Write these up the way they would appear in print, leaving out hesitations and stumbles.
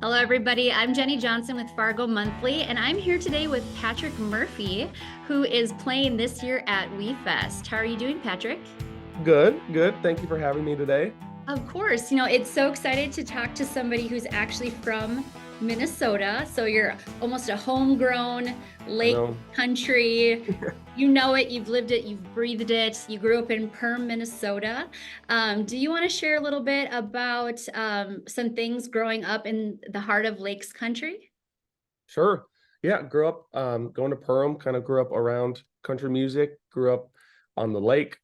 Hello, everybody. I'm Jenny Johnson with Fargo Monthly, and I'm here today with Patrick Murphy, who is playing this year at WeFest. How are you doing, Patrick? Good, good. Thank you for having me today. Of course. It's so excited to talk to somebody who's actually from Minnesota. So you're almost a homegrown I lake know. country. You know it, you've lived it, you've breathed it. You grew up in Perham, Minnesota. Do you want to share a little bit about some things growing up in the heart of lakes country? Sure. Yeah, grew up going to Perham, kind of grew up around country music, grew up on the lake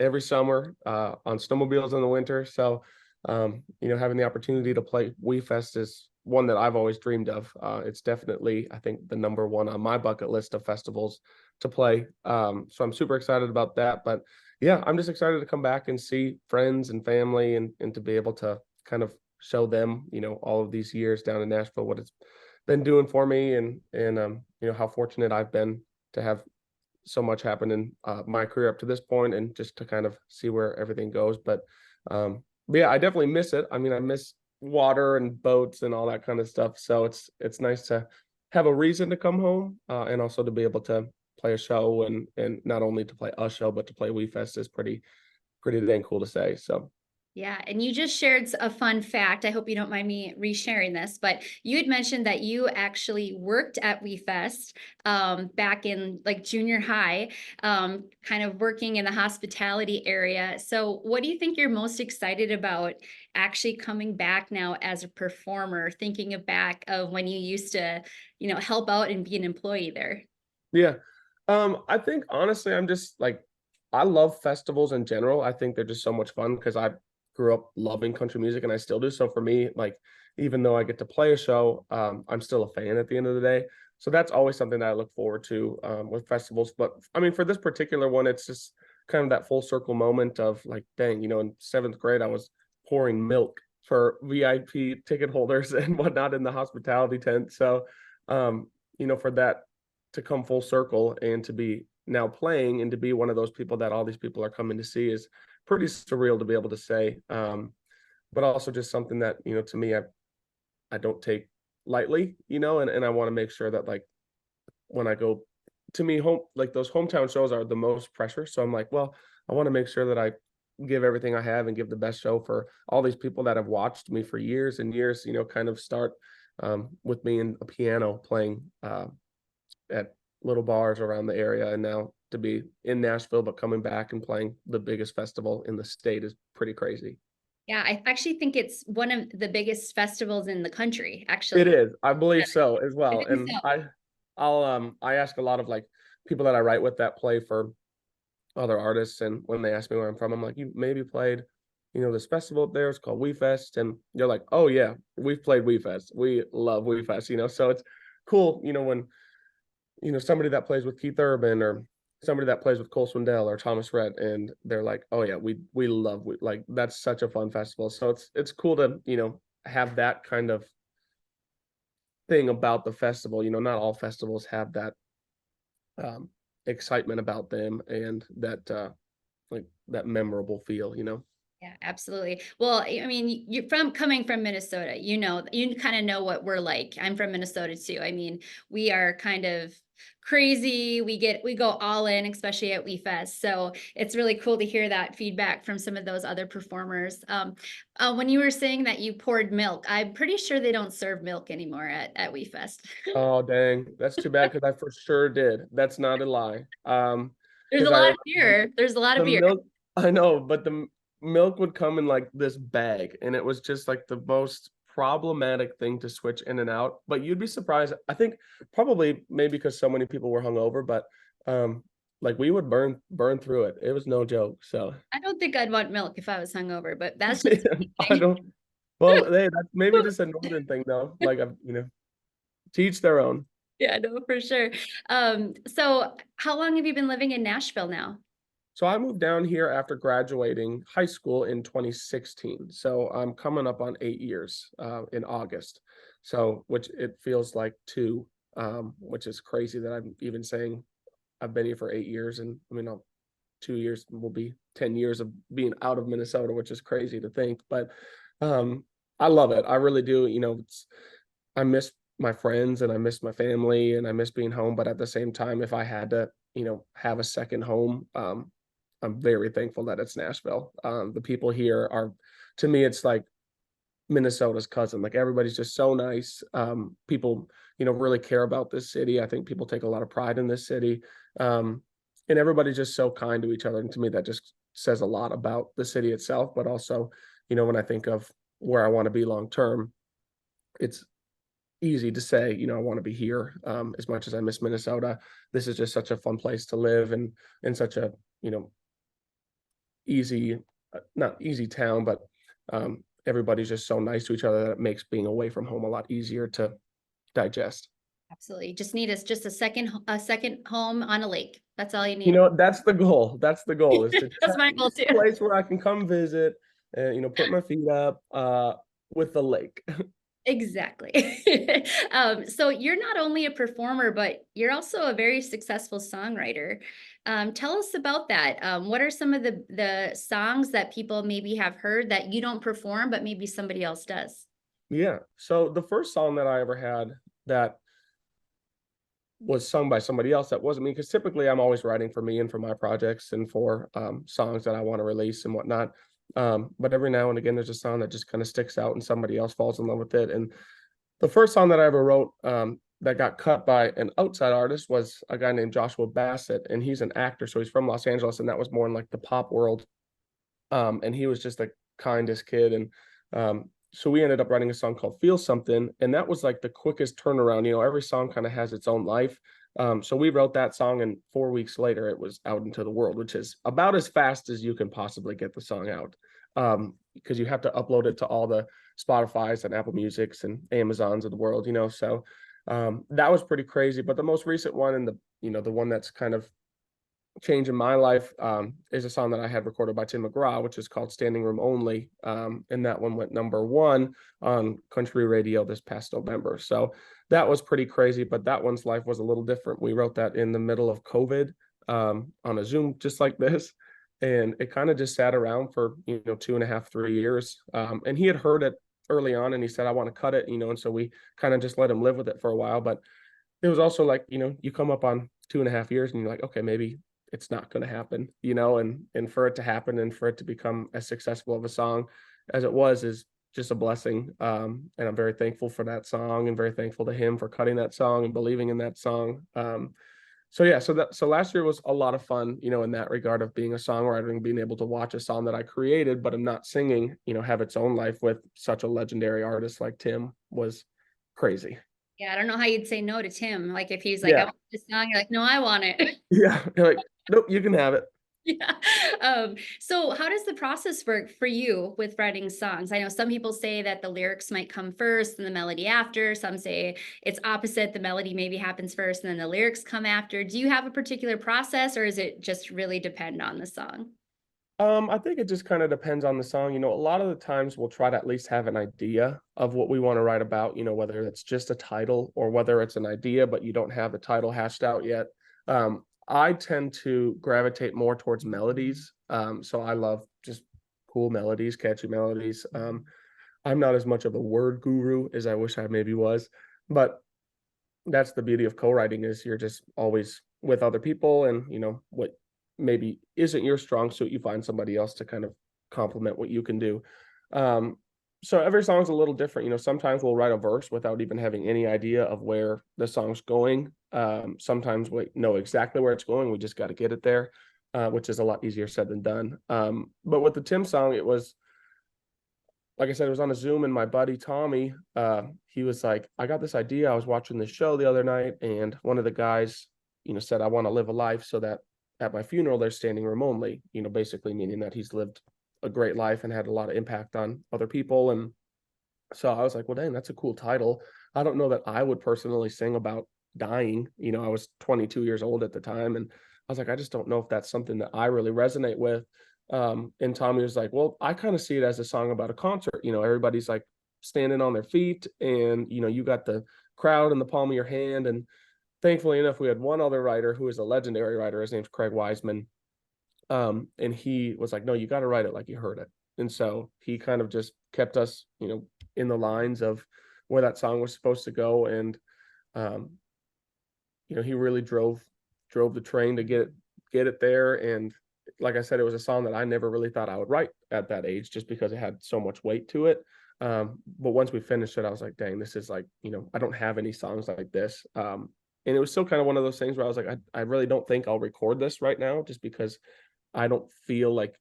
every summer on snowmobiles in the winter. So, having the opportunity to play We Fest is one that I've always dreamed of. It's definitely, I think, the number one on my bucket list of festivals to play. So I'm super excited about that. But yeah, I'm just excited to come back and see friends and family and to be able to kind of show them, all of these years down in Nashville, what it's been doing for me and how fortunate I've been to have so much happen in my career up to this point and just to kind of see where everything goes. But yeah, I definitely miss it. I mean, I miss water and boats and all that kind of stuff. So it's nice to have a reason to come home and also to be able to play a show and not only to play a show but to play WeFest is pretty dang cool to say. So Yeah, and you just shared a fun fact. I hope you don't mind me resharing this, but you had mentioned that you actually worked at WeFest back in like junior high, kind of working in the hospitality area. So, what do you think you're most excited about actually coming back now as a performer, thinking of back of when you used to, help out and be an employee there? yeah. I think honestly, I'm just like I love festivals in general. I think they're just so much fun because I grew up loving country music and I still do. So for me, like even though I get to play a show, I'm still a fan at the end of the day. So that's always something that I look forward to with festivals. But I mean, for this particular one, it's just kind of that full circle moment of like, dang, in seventh grade, I was pouring milk for VIP ticket holders and whatnot in the hospitality tent. So, for that to come full circle and to be now playing and to be one of those people that all these people are coming to see is pretty surreal to be able to say. But also just something that, to me, I don't take lightly, and I want to make sure that like when I go to me home, like those hometown shows are the most pressure. So I'm like, well, I want to make sure that I give everything I have and give the best show for all these people that have watched me for years and years, kind of start with me in a piano playing at little bars around the area, and now to be in Nashville, but coming back and playing the biggest festival in the state is pretty crazy. Yeah, I actually think it's one of the biggest festivals in the country, It actually. is, I believe so as I well. think And so. I ask a lot of like people that I write with that play for other artists, and when they ask me where I'm from, I'm like, you maybe played, this festival up there. It's called We Fest, and you're like, oh yeah, we've played We Fest. We love We Fest, so it's cool, when somebody that plays with Keith Urban or somebody that plays with Cole Swindell or Thomas Rhett, and they're like, "Oh yeah, we love like that's such a fun festival." So it's cool to have that kind of thing about the festival. Not all festivals have that um, excitement about them and that like that memorable feel. Yeah, absolutely. Well, I mean, you're from coming from Minnesota, you kind of know what we're like. I'm from Minnesota too. I mean, we are kind of crazy. We go all in, especially at WeFest. So it's really cool to hear that feedback from some of those other performers. When you were saying that you poured milk, I'm pretty sure they don't serve milk anymore at WeFest. Oh dang, that's too bad because I for sure did. That's not a lie. There's a Because I lot of remember beer. There's a lot of the beer. milk, I know, but the milk would come in like this bag, and it was just like the most problematic thing to switch in and out. But you'd be surprised. I think probably maybe because so many people were hungover, but like we would burn through it. It was no joke. So I don't think I'd want milk if I was hungover, but that's just I me. don't. Well, hey, that's maybe just a northern thing though. Like I've, teach their own. Yeah, no, for sure. So how long have you been living in Nashville now? So I moved down here after graduating high school in 2016. So I'm coming up on 8 years in August. So which it feels like two, which is crazy that I'm even saying I've been here for 8 years. And I mean, 2 years will be 10 years of being out of Minnesota, which is crazy to think. But um, I love it. I really do. I miss my friends and I miss my family and I miss being home. But at the same time, if I had to, have a second home, I'm very thankful that it's Nashville. The people here are, to me, it's like Minnesota's cousin. Like everybody's just so nice. People, really care about this city. I think people take a lot of pride in this city. And everybody's just so kind to each other. And to me, that just says a lot about the city itself. But also, when I think of where I want to be long term, it's easy to say, I want to be here. As much as I miss Minnesota, this is just such a fun place to live and such a, you know, easy, not easy town, but everybody's just so nice to each other that it makes being away from home a lot easier to digest. Absolutely. Just need us just a second home on a lake. That's all you need. That's the goal. That's the goal is to That's my goal just too. a place where I can come visit and, put my feet up with the lake. Exactly. So you're not only a performer, but you're also a very successful songwriter. Tell us about that. What are some of the songs that people maybe have heard that you don't perform, but maybe somebody else does? Yeah. So the first song that I ever had that was sung by somebody else that wasn't me, because typically I'm always writing for me and for my projects and for songs that I want to release and whatnot. But every now and again, there's a song that just kind of sticks out and somebody else falls in love with it. And the first song that I ever wrote that got cut by an outside artist was a guy named Joshua Bassett, and he's an actor, so he's from Los Angeles, and that was more in like the pop world. And he was just the kindest kid, and so we ended up writing a song called "Feel Something," and that was like the quickest turnaround. Every song kind of has its own life. So we wrote that song, and 4 weeks later, it was out into the world, which is about as fast as you can possibly get the song out, because you have to upload it to all the Spotify's and Apple Music's and Amazon's of the world. So that was pretty crazy. But the most recent one, and the one that's kind of change in my life is a song that I had recorded by Tim McGraw, which is called Standing Room Only. And that one went #1 on country radio this past November. So that was pretty crazy, but that one's life was a little different. We wrote that in the middle of COVID on a Zoom just like this. And it kind of just sat around for, 2.5, 3 years. And he had heard it early on and he said, I want to cut it, and so we kind of just let him live with it for a while. But it was also like, you come up on 2.5 years and you're like, okay, maybe it's not going to happen, and for it to happen and for it to become as successful of a song as it was is just a blessing. And I'm very thankful for that song and very thankful to him for cutting that song and believing in that song. So yeah, so last year was a lot of fun, in that regard of being a songwriter and being able to watch a song that I created, but I'm not singing, have its own life with such a legendary artist like Tim was crazy. Yeah, I don't know how you'd say no to Tim. Like if he's like, I Yeah. want this song, you're like, no, I want it. Yeah. You're like, nope, you can have it. Yeah. So how does the process work for you with writing songs? I know some people say that the lyrics might come first and the melody after. Some say it's opposite. The melody maybe happens first and then the lyrics come after. Do you have a particular process or is it just really depend on the song? I think it just kind of depends on the song. A lot of the times we'll try to at least have an idea of what we want to write about, whether it's just a title or whether it's an idea, but you don't have the title hashed out yet. I tend to gravitate more towards melodies. So I love just cool melodies, catchy melodies. I'm not as much of a word guru as I wish I maybe was, but that's the beauty of co-writing is you're just always with other people and what maybe isn't your strong suit you find somebody else to kind of complement what you can do. So every song's a little different. Sometimes we'll write a verse without even having any idea of where the song's going. Sometimes we know exactly where it's going, we just got to get it there, which is a lot easier said than done. But with the Tim song, it was like I said, it was on a Zoom, and my buddy Tommy, he was like, I got this idea. I was watching this show the other night, and one of the guys, said, I want to live a life so that at my funeral, there's standing room only, basically meaning that he's lived a great life and had a lot of impact on other people. And so I was like, well, dang, that's a cool title. I don't know that I would personally sing about dying. I was 22 years old at the time, and I was like, I just don't know if that's something that I really resonate with. And Tommy was like, well, I kind of see it as a song about a concert. Everybody's like standing on their feet and, you got the crowd in the palm of your hand. And thankfully enough, we had one other writer who is a legendary writer. His name's Craig Wiseman. And he was like, no, you got to write it like you heard it. And so he kind of just kept us, in the lines of where that song was supposed to go. And um, he really drove the train to get it there. And like I said, it was a song that I never really thought I would write at that age, just because it had so much weight to it. But once we finished it, I was like, dang, this is like, I don't have any songs like this. And it was still kind of one of those things where I was like, I really don't think I'll record this right now, just because I don't feel like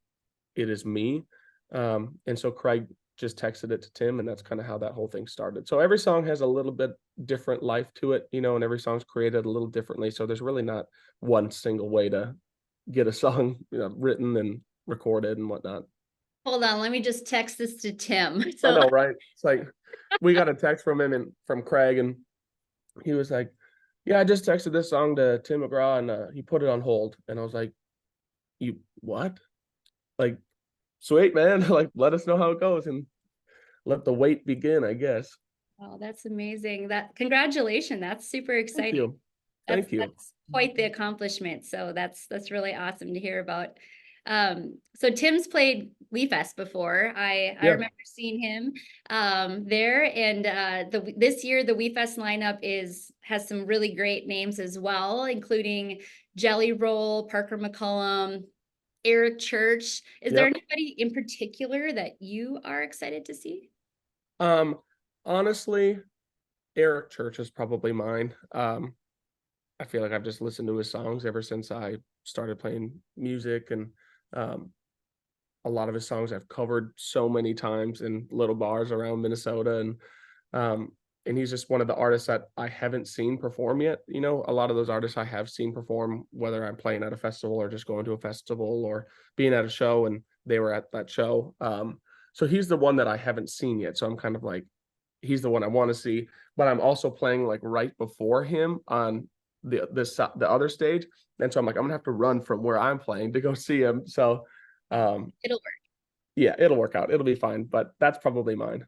it is me. And so Craig just texted it to Tim, and that's kind of how that whole thing started. So every song has a little bit different life to it, and every song's created a little differently. So there's really not one single way to get a song, written and recorded and whatnot. Hold on, let me just text this to Tim. I So know, right? It's like we got a text from him and from Craig, and he was like, "Yeah, I just texted this song to Tim McGraw, and he put it on hold." And I was like, "You what?" Like, sweet man, like let us know how it goes and let the wait begin, I guess. oh, that's amazing. Congratulations. That's super Thank exciting. you. That's Thank you. that's quite the accomplishment. So that's really awesome to hear about. So Tim's played We Fest before. I Yeah. remember seeing him there, and this year the We Fest lineup has some really great names as well, including Jelly Roll, Parker McCollum, Eric Church. Is there Yep. anybody in particular that you are excited to see? Um, honestly, Eric Church is probably mine. I feel like I've just listened to his songs ever since I started playing music, and um, a lot of his songs I've covered so many times in little bars around Minnesota. Um, and he's just one of the artists that I haven't seen perform yet. A lot of those artists I have seen perform, whether I'm playing at a festival or just going to a festival or being at a show and they were at that show. So he's the one that I haven't seen yet. So I'm kind of like, he's the one I want to see, but I'm also playing like right before him on the other stage. And so I'm like, I'm gonna have to run from where I'm playing to go see him. So It'll work. yeah, it'll work out. It'll be fine, but that's probably mine.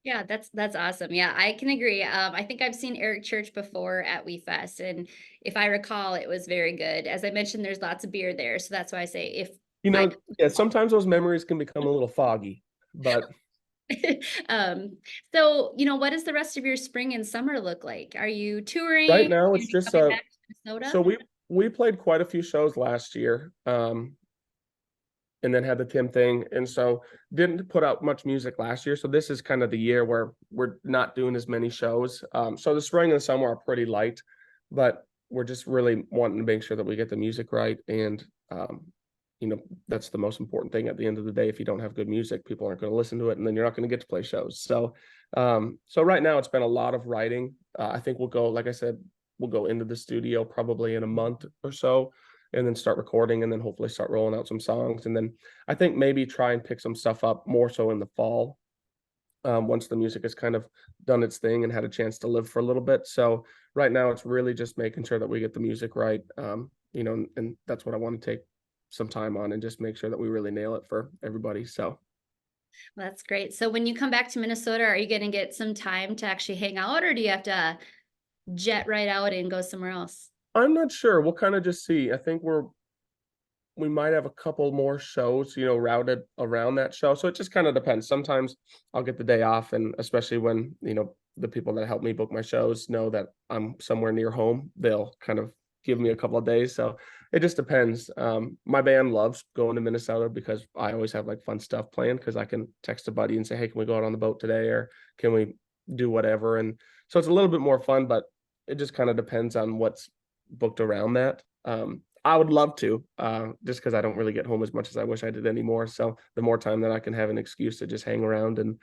Yeah, that's awesome. Yeah, I can agree. I think I've seen Eric Church before at We Fest, and if I recall, it was very good. As I mentioned, there's lots of beer there, so that's why I say if I Yeah, sometimes those memories can become a little foggy, but um, so what does the rest of your spring and summer look like? Are you touring? right Are now you it's just coming back to Minnesota? so we played quite a few shows last year. And then had the Tim thing. And so didn't put out much music last year. So this is kind of the year where we're not doing as many shows. So the spring and the summer are pretty light, but we're just really wanting to make sure that we get the music right. And, that's the most important thing at the end of the day. If you don't have good music, people aren't going to listen to it, and then you're not going to get to play shows. So right now it's been a lot of writing. I think we'll go, like I said, we'll go into the studio probably in a month or so, and then start recording, and then hopefully start rolling out some songs. And then I think maybe try and pick some stuff up more so in the fall, once the music has kind of done its thing and had a chance to live for a little bit. So right now it's really just making sure that we get the music right, and that's what I want to take some time on and just make sure that we really nail it for everybody. So That's great. So when you come back to Minnesota, are you going to get some time to actually hang out, or do you have to jet right out and go somewhere else? I'm not sure. We'll kind of just see. I think we might have a couple more shows, routed around that show. So it just kind of depends. Sometimes I'll get the day off, and especially when, the people that help me book my shows know that I'm somewhere near home, they'll kind of give me a couple of days. So it just depends. My band loves going to Minnesota because I always have like fun stuff planned, because I can text a buddy and say, hey, can we go out on the boat today? Or can we do whatever? And so it's a little bit more fun, but it just kind of depends on what's booked around that. I would love to, just because I don't really get home as much as I wish I did anymore. So the more time that I can have an excuse to just hang around and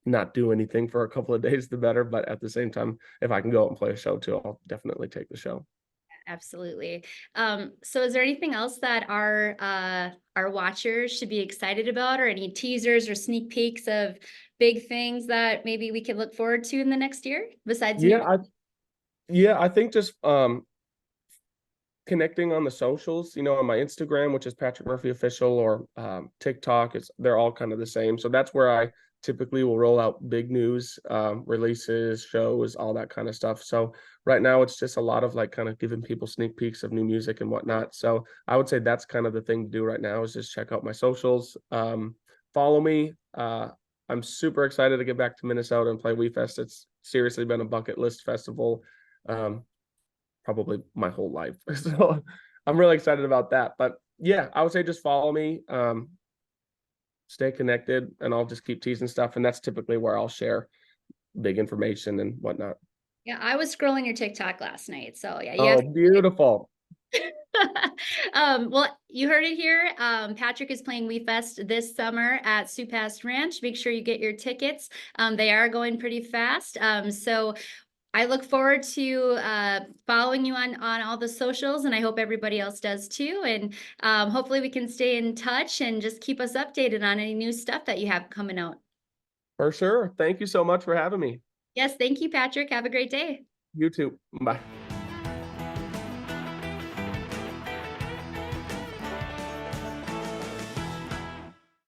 not do anything for a couple of days, the better. But at the same time, if I can go out and play a show too, I'll definitely take the show. Absolutely. So is there anything else that our watchers should be excited about, or any teasers or sneak peeks of big things that maybe we can look forward to in the next year besides Yeah, new? I think just connecting on the socials, on my Instagram, which is Patrick Murphy Official, or TikTok, they're all kind of the same. So that's where I typically will roll out big news, releases, shows, all that kind of stuff. So right now it's just a lot of like kind of giving people sneak peeks of new music and whatnot. So I would say that's kind of the thing to do right now is just check out my socials, follow me. I'm super excited to get back to Minnesota and play WeFest. It's seriously been a bucket list festival, um, probably my whole life. So I'm really excited about that. But yeah, I would say just follow me. Stay connected, and I'll just keep teasing stuff. And that's typically where I'll share big information and whatnot. Yeah, I was scrolling your TikTok last night, so yeah, you have Oh, beautiful. well, you heard it here. Patrick is playing WeFest this summer at Soo Pass Ranch. Make sure you get your tickets. They are going pretty fast. So I look forward to following you on all the socials, and I hope everybody else does too. And hopefully we can stay in touch and just keep us updated on any new stuff that you have coming out. For sure. Thank you so much for having me. Yes, thank you, Patrick. Have a great day. You too. Bye.